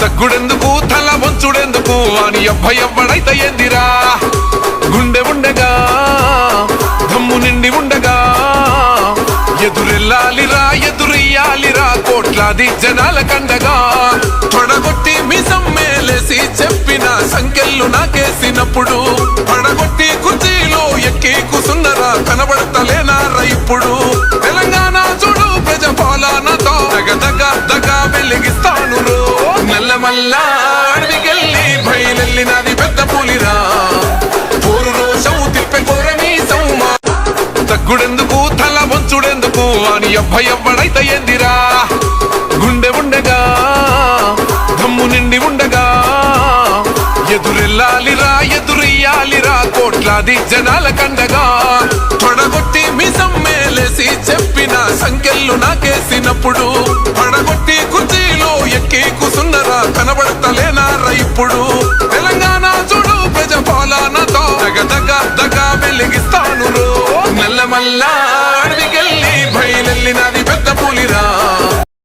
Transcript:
తగ్గుడెందుకు తల వంచుడెందుకు అని ఎవ్వడైతే ఏందిరా గుండె ఉండగా దమ్ము నిండి ఉండగా ఎదురెళ్ళాలిరా ఎదురెయ్యాలిరా కోట్లాది జనాల కండగా తొడగొట్టి మిసం మేలేసి చెప్పిన సంఖ్యలు నాకేసినప్పుడు పడగొట్టి కుర్చీలో ఎక్కి కూసున్నరా కనబడతలేనారా ఇప్పుడు తెలంగాణ చూడు ప్రజాపాలనతో దగ వెలిగిస్తాను నల్లమల్ల అడవికెళ్ళి బయలెళ్ళినది పెద్ద పులిరా పోరు రోషం తిప్పే కోరమీ సౌమా తగ్గుడెందుకు తల వంచుడెందుకు అని ఎవ్వడైతే ఏందిరా గుండె ఉండగా దమ్ము నిండి ఉండగా ఎదురెళ్ళాలిరా ఎదురెయ్యాలిరా కోట్లాది జనాల కండగా తొడగొట్టి మిసం మేలేసి చెప్పిన సంఖ్యలు నాకేసినప్పుడు పడగొట్టి కుర్చీలో ఎక్కి కూసున్నరా కనబడతలేనారా ఇప్పుడు తెలంగాణ చూడు ప్రజాపాలనతో దగ వెలిగిస్తాను నల్లమల్ల అడవికెళ్ళి బయలెళ్ళినది పెద్ద పులిరా